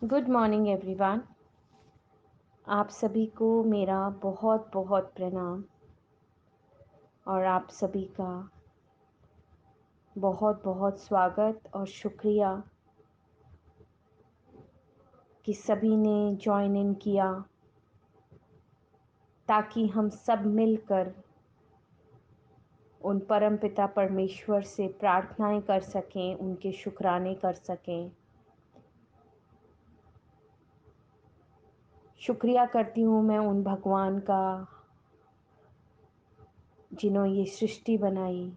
Good morning everyone. आप सभी को मेरा बहुत बहुत प्रणाम और आप सभी का बहुत बहुत स्वागत और शुक्रिया कि सभी ने जॉइन इन किया ताकि हम सब मिलकर उन परमपिता परमेश्वर से प्रार्थनाएं कर सकें, उनके शुक्राने कर सकें। शुक्रिया करती हूँ मैं उन भगवान का जिन्होंने ये सृष्टि बनाई,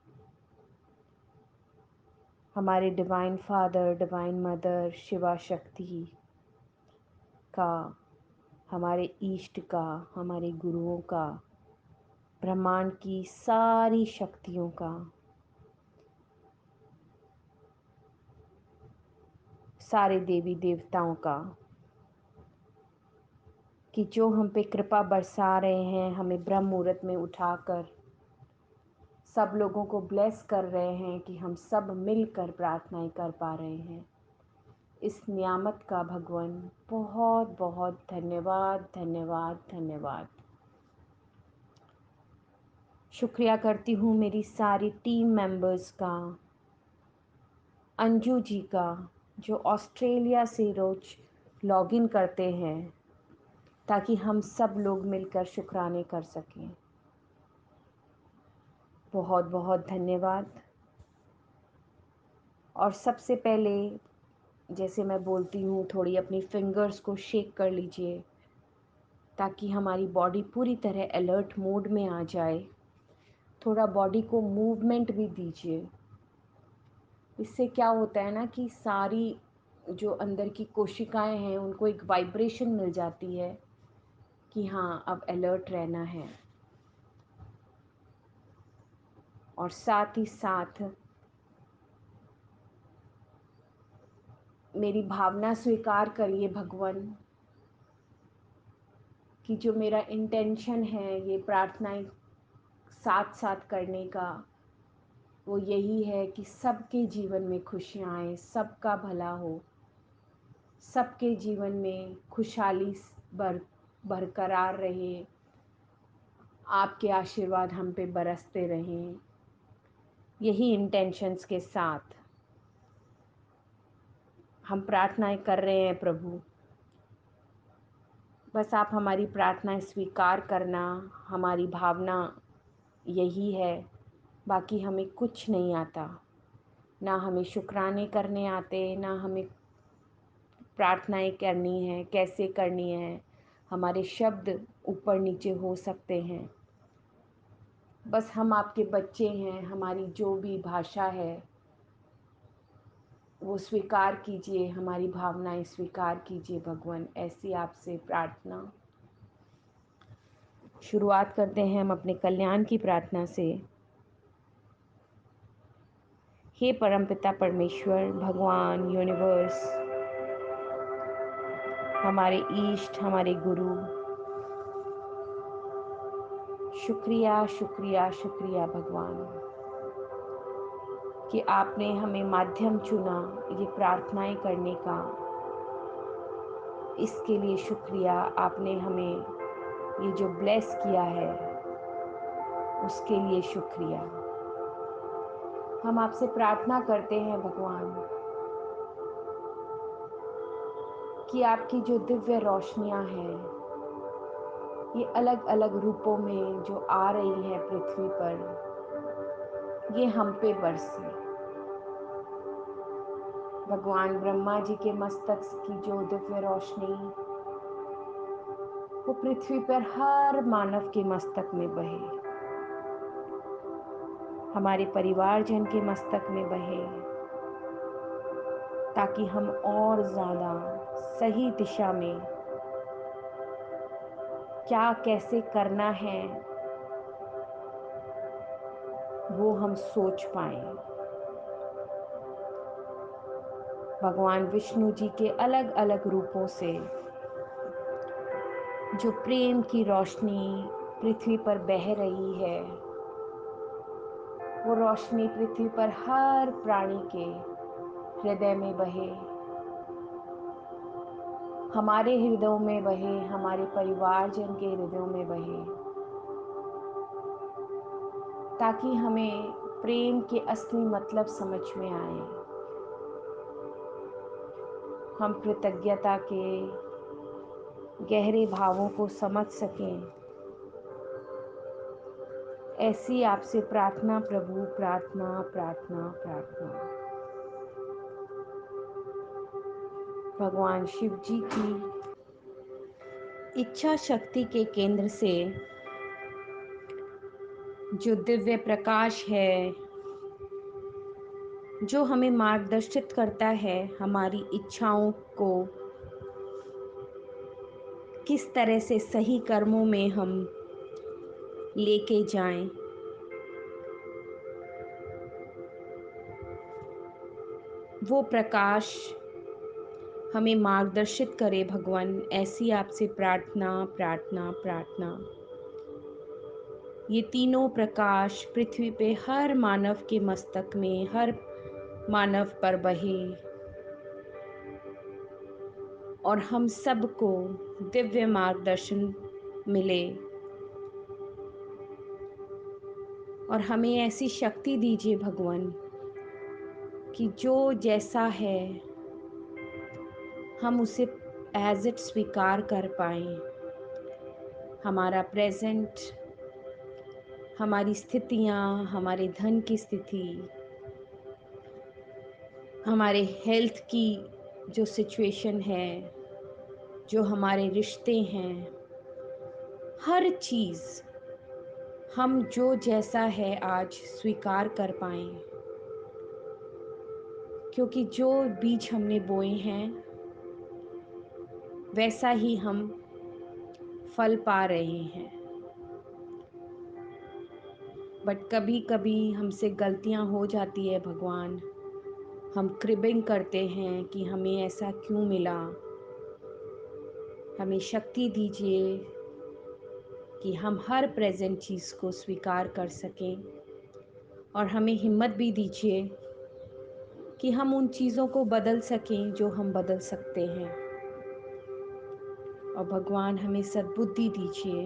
हमारे divine father, divine mother, Shiva शक्ति का, हमारे ईष्ट का, हमारे गुरुओं का, ब्रह्मांड की सारी शक्तियों का, सारे देवी देवताओं का, कि जो हम पे कृपा बरसा रहे हैं, हमें ब्रह्म मुहूर्त में उठाकर सब लोगों को ब्लेस कर रहे हैं कि हम सब मिलकर प्रार्थनाएं कर पा रहे हैं। इस नियामत का भगवान बहुत बहुत धन्यवाद धन्यवाद धन्यवाद। शुक्रिया करती हूँ मेरी सारी टीम मेंबर्स का, अंजू जी का जो ऑस्ट्रेलिया से रोज लॉगिन करते हैं ताकि हम सब लोग मिलकर शुक्राने कर सकें। बहुत बहुत धन्यवाद। और सबसे पहले जैसे मैं बोलती हूँ, थोड़ी अपनी फिंगर्स को शेक कर लीजिए ताकि हमारी बॉडी पूरी तरह अलर्ट मोड में आ जाए। थोड़ा बॉडी को मूवमेंट भी दीजिए। इससे क्या होता है ना कि सारी जो अंदर की कोशिकाएं हैं उनको एक वाइब्रेशन मिल जाती है कि हाँ, अब अलर्ट रहना है। और साथ ही साथ मेरी भावना स्वीकार करिए भगवान कि जो मेरा इंटेंशन है ये प्रार्थनाएं साथ साथ करने का, वो यही है कि सबके जीवन में खुशियाँ आए, सबका भला हो, सबके जीवन में खुशहाली बरकरार रहे, आपके आशीर्वाद हम पे बरसते रहें। यही इंटेंशंस के साथ हम प्रार्थनाएं कर रहे हैं प्रभु। बस आप हमारी प्रार्थनाएं स्वीकार करना, हमारी भावना यही है। बाकी हमें कुछ नहीं आता, ना हमें शुक्राने करने आते, ना हमें प्रार्थनाएं करनी है, कैसे करनी है। हमारे शब्द ऊपर नीचे हो सकते हैं, बस हम आपके बच्चे हैं। हमारी जो भी भाषा है वो स्वीकार कीजिए, हमारी भावनाएं स्वीकार कीजिए भगवान। ऐसी आपसे प्रार्थना। शुरुआत करते हैं हम अपने कल्याण की प्रार्थना से। हे परमपिता परमेश्वर, भगवान, यूनिवर्स, हमारे ईष्ट, हमारे गुरु, शुक्रिया शुक्रिया शुक्रिया भगवान कि आपने हमें माध्यम चुना ये प्रार्थनाएं करने का। इसके लिए शुक्रिया। आपने हमें ये जो ब्लेस किया है उसके लिए शुक्रिया। हम आपसे प्रार्थना करते हैं भगवान कि आपकी जो दिव्य रोशनियां हैं ये अलग अलग रूपों में जो आ रही हैं पृथ्वी पर, ये हम पे बरसे। भगवान ब्रह्मा जी के मस्तक की जो दिव्य रोशनी वो पृथ्वी पर हर मानव के मस्तक में बहे, हमारे परिवारजन के मस्तक में बहे, ताकि हम और ज़्यादा सही दिशा में क्या कैसे करना है वो हम सोच पाएं। भगवान विष्णु जी के अलग अलग रूपों से जो प्रेम की रोशनी पृथ्वी पर बह रही है, वो रोशनी पृथ्वी पर हर प्राणी के हृदय में बहे, हमारे हृदयों में बहे, हमारे परिवारजन के हृदयों में बहे, ताकि हमें प्रेम के असली मतलब समझ में आए। हम कृतज्ञता के गहरे भावों को समझ सकें। ऐसी आपसे प्रार्थना प्रभु, प्रार्थना प्रार्थना प्रार्थना। भगवान शिव जी की इच्छा शक्ति के केंद्र से जो दिव्य प्रकाश है, जो हमें मार्गदर्शित करता है हमारी इच्छाओं को किस तरह से सही कर्मों में हम लेके जाएं, वो प्रकाश हमें मार्गदर्शित करे भगवान। ऐसी आपसे प्रार्थना प्रार्थना प्रार्थना। ये तीनों प्रकाश पृथ्वी पे हर मानव के मस्तक में, हर मानव पर बहे और हम सबको दिव्य मार्गदर्शन मिले और हमें ऐसी शक्ति दीजिए भगवान कि जो जैसा है हम उसे एज इट स्वीकार कर पाएं। हमारा प्रेजेंट, हमारी स्थितियाँ, हमारे धन की स्थिति, हमारे हेल्थ की जो सिचुएशन है, जो हमारे रिश्ते हैं, हर चीज़ हम जो जैसा है आज स्वीकार कर पाएं। क्योंकि जो बीज हमने बोए हैं वैसा ही हम फल पा रहे हैं। बट कभी कभी हमसे गलतियां हो जाती है भगवान। हम क्रिबिंग करते हैं कि हमें ऐसा क्यों मिला। हमें शक्ति दीजिए कि हम हर प्रेजेंट चीज़ को स्वीकार कर सकें और हमें हिम्मत भी दीजिए कि हम उन चीज़ों को बदल सकें जो हम बदल सकते हैं। और भगवान हमें सद्बुद्धि दीजिए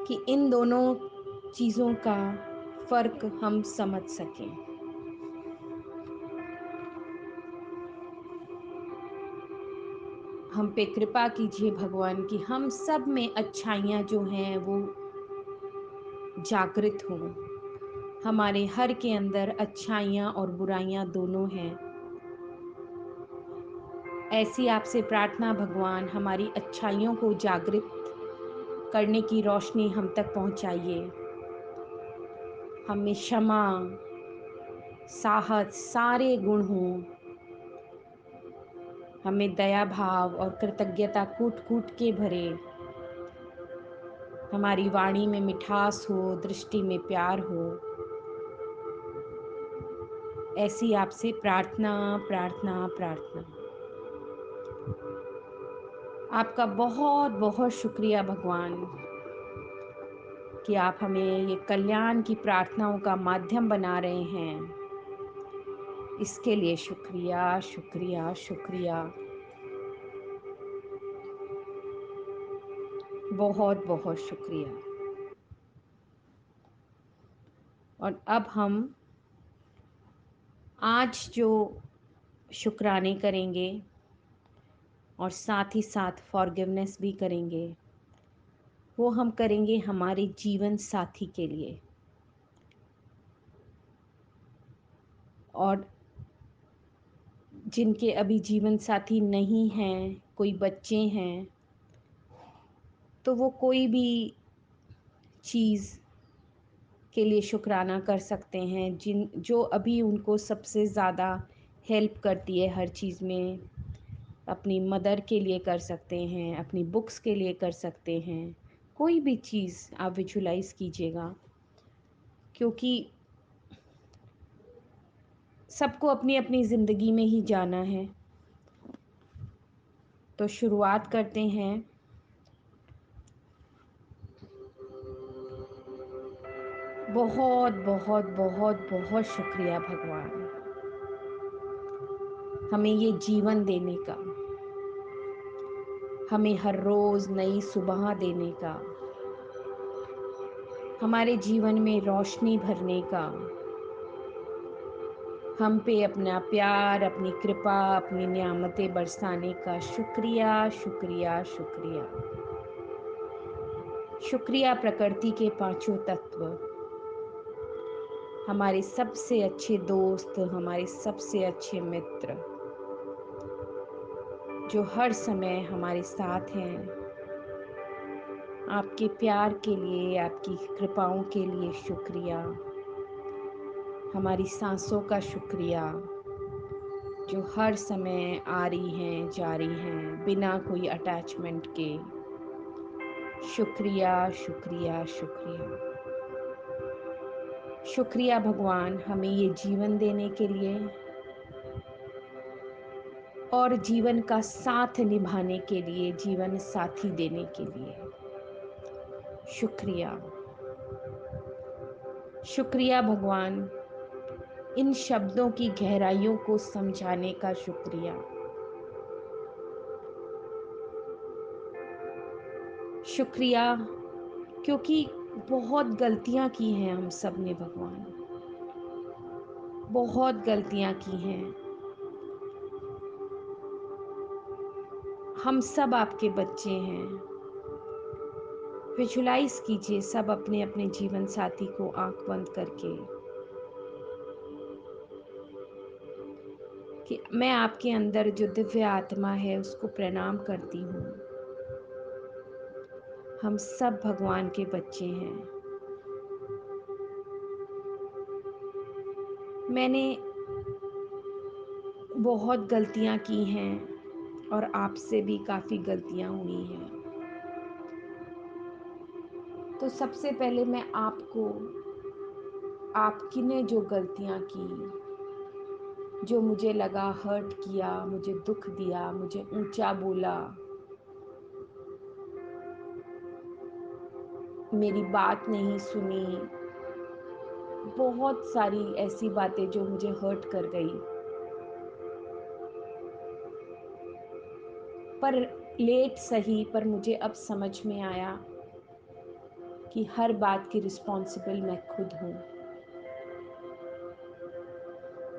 कि इन दोनों चीज़ों का फ़र्क हम समझ सकें। हम पे कृपा कीजिए भगवान कि हम सब में अच्छाइयाँ जो हैं वो जागृत हों। हमारे हर के अंदर अच्छाइयाँ और बुराइयाँ दोनों हैं। ऐसी आपसे प्रार्थना भगवान, हमारी अच्छाइयों को जागृत करने की रोशनी हम तक पहुँचाइए। हमें क्षमा, साहस सारे गुण हों। हमें दया भाव और कृतज्ञता कूट कूट के भरे। हमारी वाणी में मिठास हो, दृष्टि में प्यार हो। ऐसी आपसे प्रार्थना प्रार्थना प्रार्थना। आपका बहुत बहुत शुक्रिया भगवान कि आप हमें ये कल्याण की प्रार्थनाओं का माध्यम बना रहे हैं। इसके लिए शुक्रिया शुक्रिया शुक्रिया, बहुत बहुत शुक्रिया। और अब हम आज जो शुक्राने करेंगे और साथ ही साथ फॉरगिवनेस भी करेंगे, वो हम करेंगे हमारे जीवन साथी के लिए। और जिनके अभी जीवन साथी नहीं हैं, कोई बच्चे हैं, तो वो कोई भी चीज़ के लिए शुक्राना कर सकते हैं जो अभी उनको सबसे ज़्यादा हेल्प करती है हर चीज़ में। अपनी मदर के लिए कर सकते हैं, अपनी बुक्स के लिए कर सकते हैं, कोई भी चीज़ आप विजुलाइज़ कीजिएगा। क्योंकि सबको अपनी अपनी ज़िंदगी में ही जाना है। तो शुरुआत करते हैं। बहुत बहुत बहुत बहुत शुक्रिया भगवान। हमें ये जीवन देने का, हमें हर रोज नई सुबह देने का, हमारे जीवन में रोशनी भरने का, हम पे अपना प्यार, अपनी कृपा, अपनी नियामतें बरसाने का शुक्रिया, शुक्रिया, शुक्रिया। शुक्रिया प्रकृति के पांचों तत्व, हमारे सबसे अच्छे दोस्त, हमारे सबसे अच्छे मित्र, जो हर समय हमारे साथ हैं। आपके प्यार के लिए, आपकी कृपाओं के लिए शुक्रिया। हमारी सांसों का शुक्रिया, जो हर समय आ रही हैं, जा रही हैं, बिना कोई अटैचमेंट के। शुक्रिया, शुक्रिया, शुक्रिया। शुक्रिया भगवान, हमें ये जीवन देने के लिए और जीवन का साथ निभाने के लिए, जीवन साथी देने के लिए। शुक्रिया, शुक्रिया भगवान, इन शब्दों की गहराइयों को समझाने का शुक्रिया। शुक्रिया, क्योंकि बहुत गलतियां की हैं हम सब ने भगवान, बहुत गलतियां की हैं। हम सब आपके बच्चे हैं। विजुलाइज कीजिए सब अपने अपने जीवन साथी को आंख बंद करके, कि मैं आपके अंदर जो दिव्य आत्मा है उसको प्रणाम करती हूँ। हम सब भगवान के बच्चे हैं। मैंने बहुत गलतियाँ की हैं और आपसे भी काफ़ी गलतियाँ हुई हैं। तो सबसे पहले मैं आपको, आपकी ने जो गलतियाँ की, जो मुझे लगा हर्ट किया, मुझे दुख दिया, मुझे ऊंचा बोला, मेरी बात नहीं सुनी, बहुत सारी ऐसी बातें जो मुझे हर्ट कर गई। पर लेट सही, पर मुझे अब समझ में आया कि हर बात की रिस्पॉन्सिबल मैं खुद हूँ।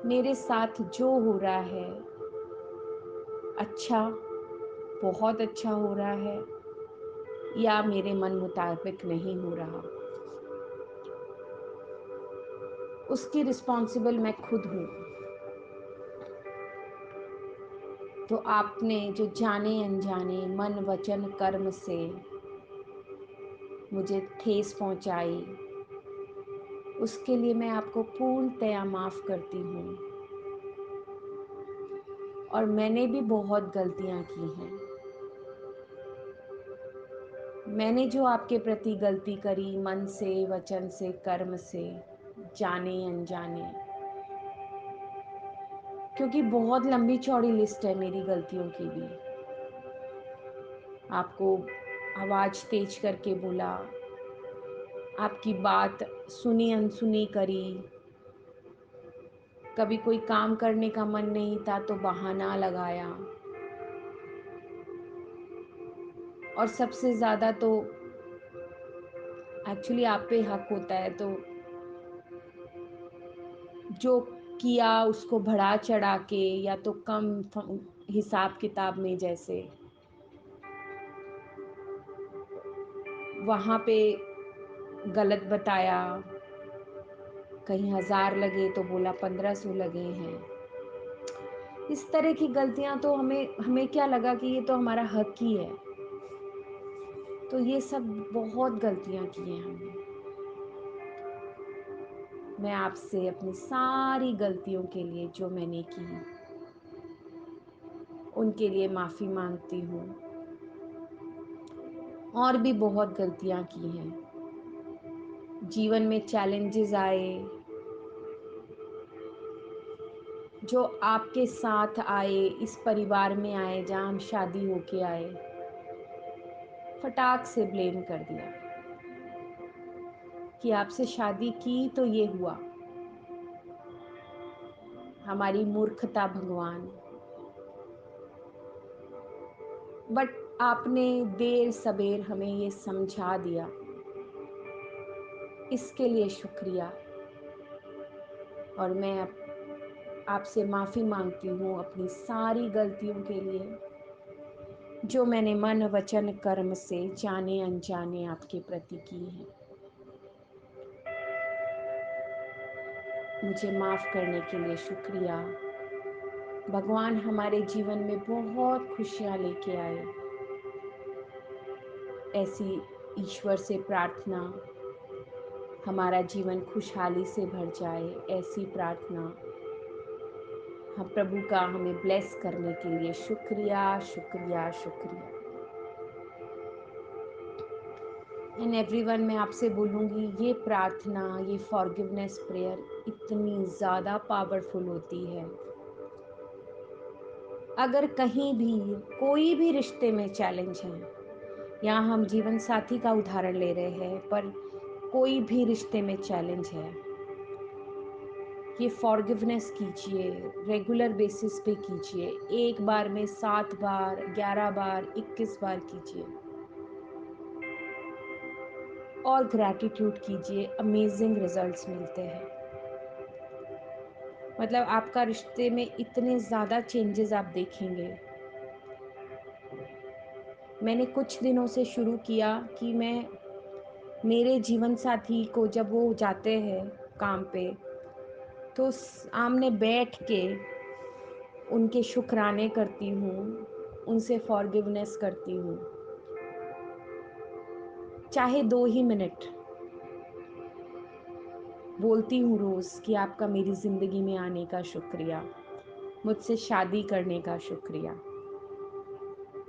मेरे साथ जो हो रहा है अच्छा, बहुत अच्छा हो रहा है, या मेरे मन मुताबिक नहीं हो रहा, उसकी रिस्पॉन्सिबल मैं खुद हूँ। तो आपने जो जाने अनजाने मन वचन कर्म से मुझे ठेस पहुंचाई, उसके लिए मैं आपको पूर्णतया माफ़ करती हूँ। और मैंने भी बहुत गलतियाँ की हैं। मैंने जो आपके प्रति गलती करी, मन से, वचन से, कर्म से, जाने अनजाने, क्योंकि बहुत लंबी चौड़ी लिस्ट है मेरी गलतियों की भी। आपको आवाज़ तेज करके बोला, आपकी बात सुनी अनसुनी करी, कभी कोई काम करने का मन नहीं था तो बहाना लगाया, और सबसे ज़्यादा तो एक्चुअली आप पे हक होता है, तो जो किया उसको बढ़ा चढ़ा के, या तो कम हिसाब किताब में, जैसे वहाँ पे गलत बताया, कहीं 1000 लगे तो बोला 1500 लगे हैं। इस तरह की गलतियां तो हमें हमें क्या लगा कि ये तो हमारा हक ही है। तो ये सब बहुत गलतियां की हैं हमने। मैं आपसे अपनी सारी गलतियों के लिए जो मैंने की, उनके लिए माफ़ी मांगती हूँ। और भी बहुत गलतियां की हैं। जीवन में चैलेंजेस आए, जो आपके साथ आए, इस परिवार में आए जहाँ हम शादी होके आए, फटाक से ब्लेम कर दिया कि आपसे शादी की तो ये हुआ। हमारी मूर्खता भगवान, बट आपने देर सबेर हमें ये समझा दिया, इसके लिए शुक्रिया। और मैं आपसे माफ़ी मांगती हूँ अपनी सारी गलतियों के लिए, जो मैंने मन वचन कर्म से जाने अनजाने आपके प्रति की है। मुझे माफ़ करने के लिए शुक्रिया। भगवान हमारे जीवन में बहुत खुशियाँ लेके आए, ऐसी ईश्वर से प्रार्थना, हमारा जीवन खुशहाली से भर जाए, ऐसी प्रार्थना। हम प्रभु का हमें ब्लेस करने के लिए शुक्रिया, शुक्रिया, शुक्रिया। एंड एवरीवन, मैं आपसे बोलूँगी, ये प्रार्थना, ये फॉरगिवनेस प्रेयर इतनी ज़्यादा पावरफुल होती है। अगर कहीं भी कोई भी रिश्ते में चैलेंज है, यहाँ हम जीवन साथी का उदाहरण ले रहे हैं, पर कोई भी रिश्ते में चैलेंज है, ये फॉरगिवनेस कीजिए, रेगुलर बेसिस पे कीजिए। एक बार में 7 बार, 11 बार, 21 बार कीजिए और ग्रैटिट्यूड कीजिए। अमेजिंग रिजल्ट्स मिलते हैं। मतलब आपका रिश्ते में इतने ज़्यादा चेंजेस आप देखेंगे। मैंने कुछ दिनों से शुरू किया कि मैं मेरे जीवन साथी को जब वो जाते हैं काम पे, तो सामने बैठ के उनके शुक्राने करती हूँ, उनसे फॉरगिवनेस करती हूँ, चाहे 2 ही मिनट बोलती हूँ रोज़ कि आपका मेरी ज़िंदगी में आने का शुक्रिया, मुझसे शादी करने का शुक्रिया,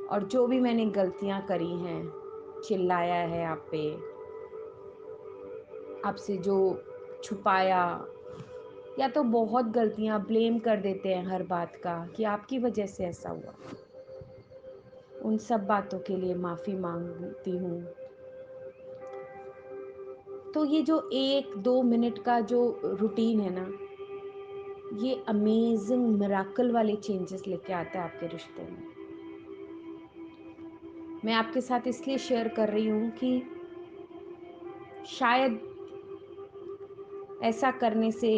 और जो भी मैंने गलतियाँ करी हैं, चिल्लाया है आप पे, आपसे जो छुपाया, या तो बहुत गलतियाँ ब्लेम कर देते हैं हर बात का कि आपकी वजह से ऐसा हुआ, उन सब बातों के लिए माफ़ी मांगती हूँ। तो ये जो 1-2 मिनट का जो रूटीन है ना, ये अमेजिंग मिराकल वाले चेंजेस लेके आता है आपके रिश्ते में। मैं आपके साथ इसलिए शेयर कर रही हूँ कि शायद ऐसा करने से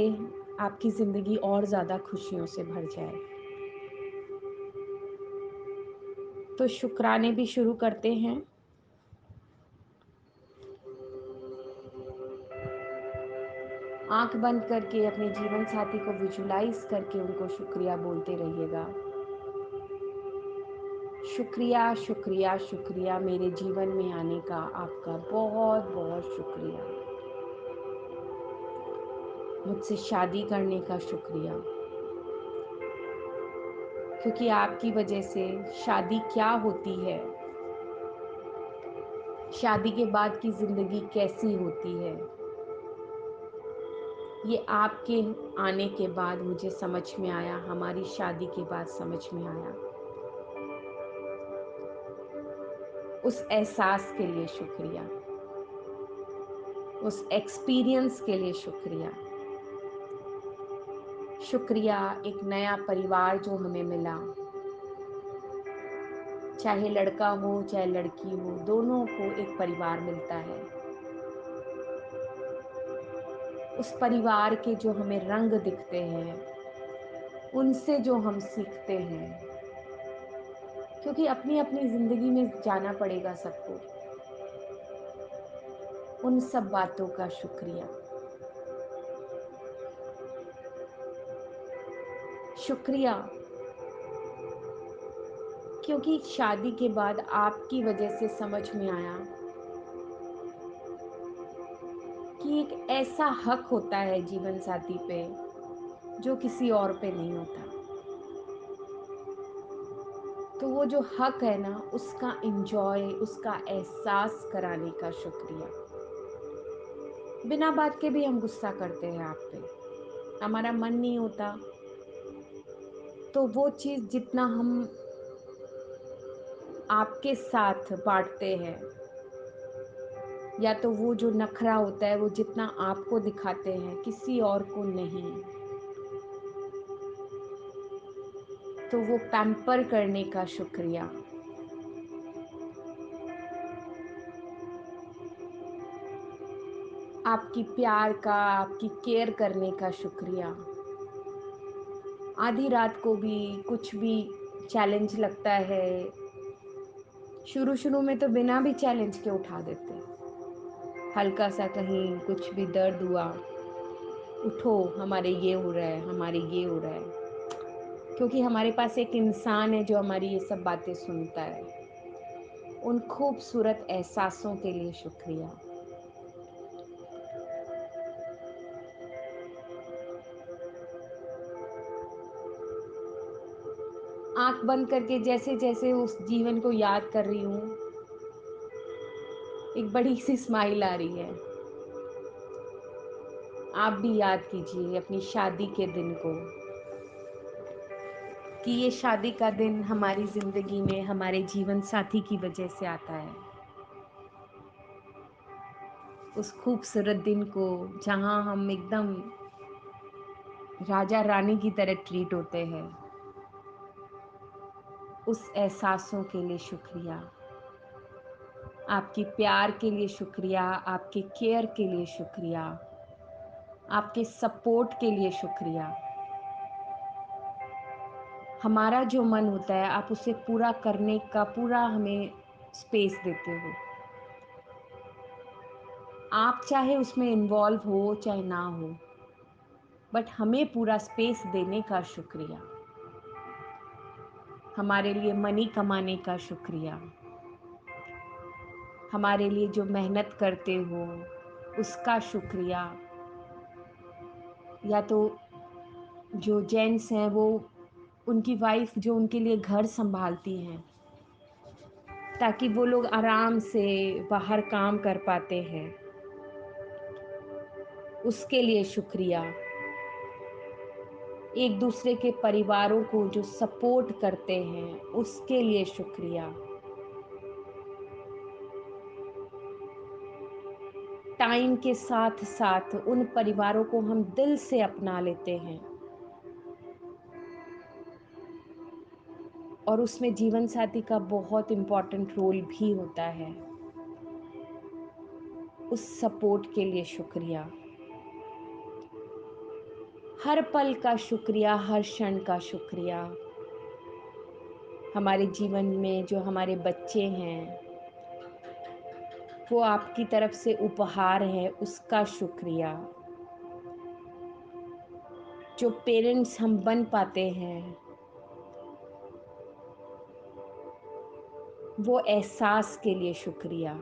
आपकी ज़िंदगी और ज़्यादा खुशियों से भर जाए। तो शुक्राने भी शुरू करते हैं। आंख बंद करके अपने जीवन साथी को विजुलाइज करके उनको शुक्रिया बोलते रहिएगा। शुक्रिया, शुक्रिया, शुक्रिया, मेरे जीवन में आने का आपका बहुत बहुत शुक्रिया। मुझसे शादी करने का शुक्रिया, क्योंकि आपकी वजह से शादी क्या होती है, शादी के बाद की ज़िंदगी कैसी होती है, ये आपके आने के बाद मुझे समझ में आया, हमारी शादी के बाद समझ में आया। उस एहसास के लिए शुक्रिया, उस एक्सपीरियंस के लिए शुक्रिया। शुक्रिया एक नया परिवार जो हमें मिला, चाहे लड़का हो चाहे लड़की हो, दोनों को एक परिवार मिलता है। उस परिवार के जो हमें रंग दिखते हैं, उनसे जो हम सीखते हैं, क्योंकि अपनी अपनी ज़िंदगी में जाना पड़ेगा सबको। उन सब बातों का शुक्रिया। शुक्रिया क्योंकि शादी के बाद आपकी वजह से समझ में आया कि एक ऐसा हक होता है जीवन साथी पे जो किसी और पे नहीं होता। तो वो जो हक है ना, उसका एंजॉय, उसका एहसास कराने का शुक्रिया। बिना बात के भी हम गुस्सा करते हैं आप पे, हमारा मन नहीं होता, तो वो चीज़ जितना हम आपके साथ बांटते हैं, या तो वो जो नखरा होता है वो जितना आपको दिखाते हैं, किसी और को नहीं, तो वो पैम्पर करने का शुक्रिया। आपकी प्यार का, आपकी केयर करने का शुक्रिया। आधी रात को भी कुछ भी चैलेंज लगता है, शुरू शुरू में तो बिना भी चैलेंज के उठा देते। हल्का सा कहीं कुछ भी दर्द हुआ, उठो, हमारे ये हो रहा है, हमारे ये हो रहा है। क्योंकि हमारे पास एक इंसान है जो हमारी ये सब बातें सुनता है। उन खूबसूरत एहसासों के लिए शुक्रिया। आंख बंद करके जैसे जैसे उस जीवन को याद कर रही हूँ, एक बड़ी सी स्माइल आ रही है। आप भी याद कीजिए अपनी शादी के दिन को, कि ये शादी का दिन हमारी ज़िंदगी में हमारे जीवन साथी की वजह से आता है। उस खूबसूरत दिन को जहाँ हम एकदम राजा रानी की तरह ट्रीट होते हैं, उस एहसासों के लिए शुक्रिया। आपके प्यार के लिए शुक्रिया, आपके केयर के लिए शुक्रिया, आपके सपोर्ट के लिए शुक्रिया। हमारा जो मन होता है आप उसे पूरा करने का पूरा हमें स्पेस देते हो। आप चाहे उसमें इन्वॉल्व हो चाहे ना हो, बट हमें पूरा स्पेस देने का शुक्रिया। हमारे लिए मनी कमाने का शुक्रिया। हमारे लिए जो मेहनत करते हो उसका शुक्रिया। या तो जो जेंट्स हैं वो उनकी वाइफ जो उनके लिए घर संभालती हैं ताकि वो लोग आराम से बाहर काम कर पाते हैं, उसके लिए शुक्रिया। एक दूसरे के परिवारों को जो सपोर्ट करते हैं उसके लिए शुक्रिया। टाइम के साथ साथ उन परिवारों को हम दिल से अपना लेते हैं और उसमें जीवन साथी का बहुत इम्पोर्टेंट रोल भी होता है। उस सपोर्ट के लिए शुक्रिया। हर पल का शुक्रिया, हर क्षण का शुक्रिया। हमारे जीवन में जो हमारे बच्चे हैं वो आपकी तरफ से उपहार है, उसका शुक्रिया। जो पेरेंट्स हम बन पाते हैं वो एहसास के लिए शुक्रिया।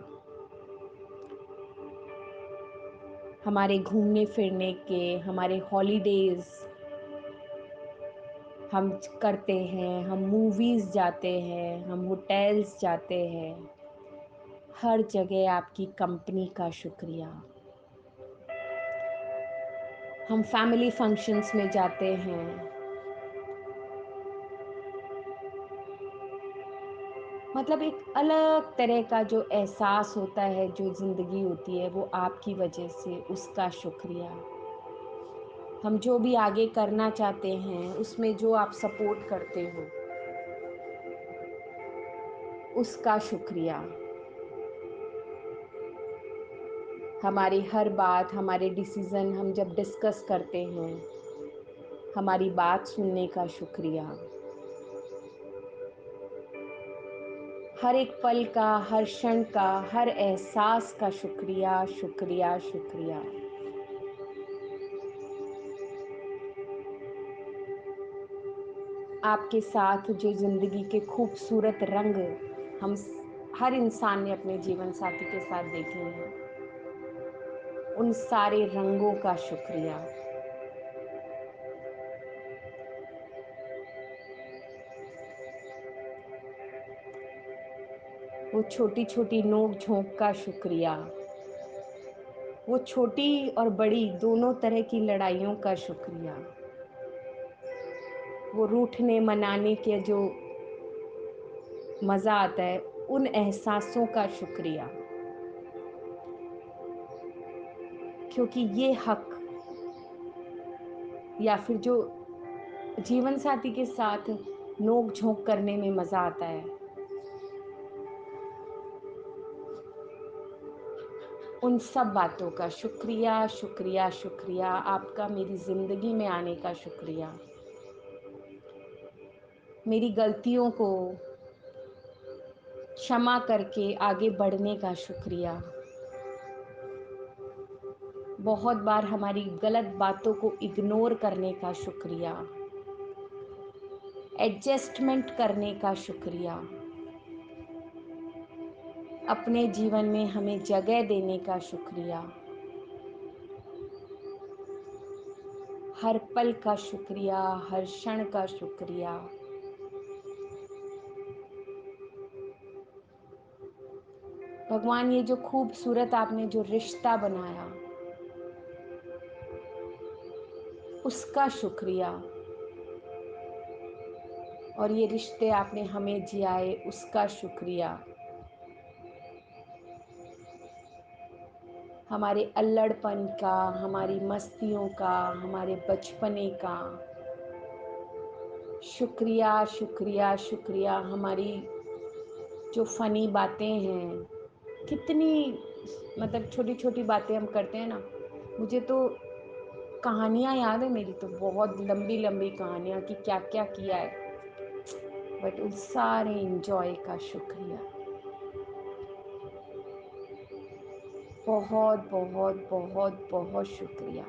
हमारे घूमने फिरने के, हमारे हॉलीडेज़ हम करते हैं, हम मूवीज़ जाते हैं, हम होटल्स जाते हैं, हर जगह आपकी कंपनी का शुक्रिया। हम फैमिली फंक्शंस में जाते हैं, मतलब एक अलग तरह का जो एहसास होता है, जो ज़िंदगी होती है वो आपकी वजह से, उसका शुक्रिया। हम जो भी आगे करना चाहते हैं उसमें जो आप सपोर्ट करते हो उसका शुक्रिया। हमारी हर बात, हमारे डिसीज़न हम जब डिस्कस करते हैं, हमारी बात सुनने का शुक्रिया। हर एक पल का, हर क्षण का, हर एहसास का शुक्रिया, शुक्रिया, शुक्रिया। आपके साथ जो ज़िंदगी के खूबसूरत रंग हम हर इंसान ने अपने जीवन साथी के साथ देखे हैं, उन सारे रंगों का शुक्रिया। वो छोटी छोटी नोक झोंक का शुक्रिया। वो छोटी और बड़ी दोनों तरह की लड़ाइयों का शुक्रिया। वो रूठने मनाने के जो मज़ा आता है उन एहसासों का शुक्रिया। क्योंकि ये हक या फिर जो जीवन साथी के साथ नोक झोंक करने में मज़ा आता है, उन सब बातों का शुक्रिया, शुक्रिया, शुक्रिया, आपका मेरी ज़िंदगी में आने का शुक्रिया, मेरी गलतियों को क्षमा करके आगे बढ़ने का शुक्रिया, बहुत बार हमारी गलत बातों को इग्नोर करने का शुक्रिया, एडजस्टमेंट करने का शुक्रिया, अपने जीवन में हमें जगह देने का शुक्रिया, हर पल का शुक्रिया, हर क्षण का शुक्रिया। भगवान, ये जो खूबसूरत आपने जो रिश्ता बनाया उसका शुक्रिया, और ये रिश्ते आपने हमें जियाए उसका शुक्रिया, हमारे अल्लड़पन का, हमारी मस्तियों का, हमारे बचपने का शुक्रिया, शुक्रिया, शुक्रिया, हमारी जो फ़नी बातें हैं, कितनी मतलब छोटी छोटी बातें हम करते हैं ना। मुझे तो कहानियाँ याद है मेरी, तो बहुत लंबी लंबी कहानियाँ कि क्या क्या किया है, बट उस सारे इंजॉय का शुक्रिया, बहुत बहुत बहुत बहुत शुक्रिया।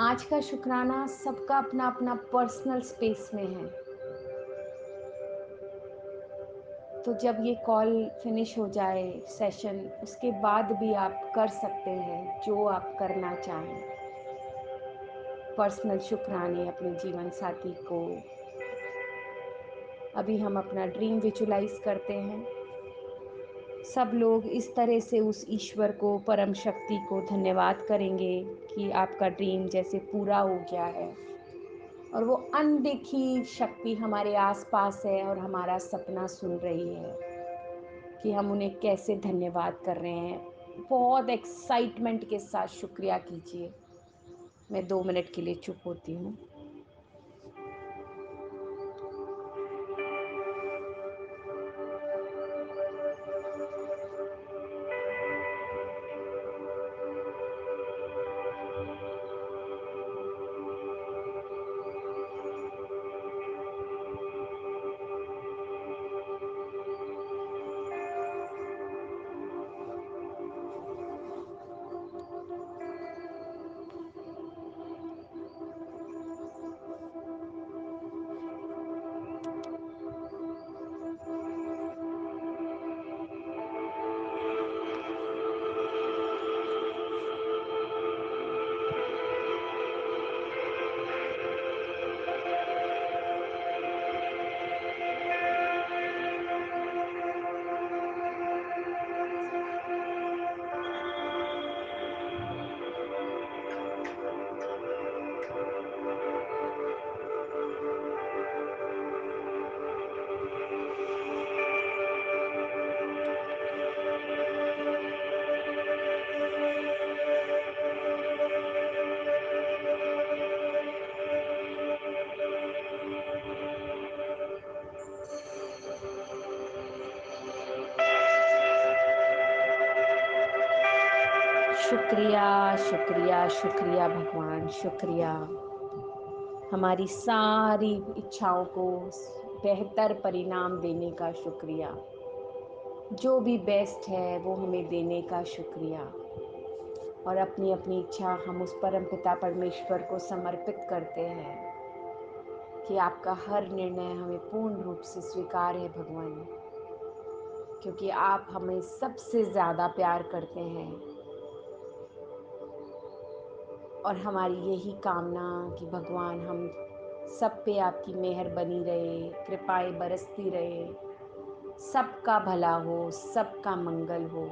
आज का शुक्राना सबका अपना अपना पर्सनल स्पेस में है, तो जब ये कॉल फिनिश हो जाए सेशन, उसके बाद भी आप कर सकते हैं जो आप करना चाहें। पर्सनल शुक्राने अपने जीवन साथी को। अभी हम अपना ड्रीम विजुलाइज करते हैं। सब लोग इस तरह से उस ईश्वर को, परम शक्ति को धन्यवाद करेंगे कि आपका ड्रीम जैसे पूरा हो गया है, और वो अनदेखी शक्ति हमारे आसपास है और हमारा सपना सुन रही है कि हम उन्हें कैसे धन्यवाद कर रहे हैं। बहुत एक्साइटमेंट के साथ शुक्रिया कीजिए। मैं 2 मिनट के लिए चुप होती हूँ। शुक्रिया, शुक्रिया, शुक्रिया भगवान, शुक्रिया। हमारी सारी इच्छाओं को बेहतर परिणाम देने का शुक्रिया। जो भी बेस्ट है वो हमें देने का शुक्रिया, और अपनी अपनी इच्छा हम उस परम पिता परमेश्वर को समर्पित करते हैं कि आपका हर निर्णय हमें पूर्ण रूप से स्वीकार है भगवान, क्योंकि आप हमें सबसे ज़्यादा प्यार करते हैं। और हमारी यही कामना कि भगवान हम सब पे आपकी मेहर बनी रहे, कृपाएं बरसती रहे, सबका भला हो, सबका मंगल हो।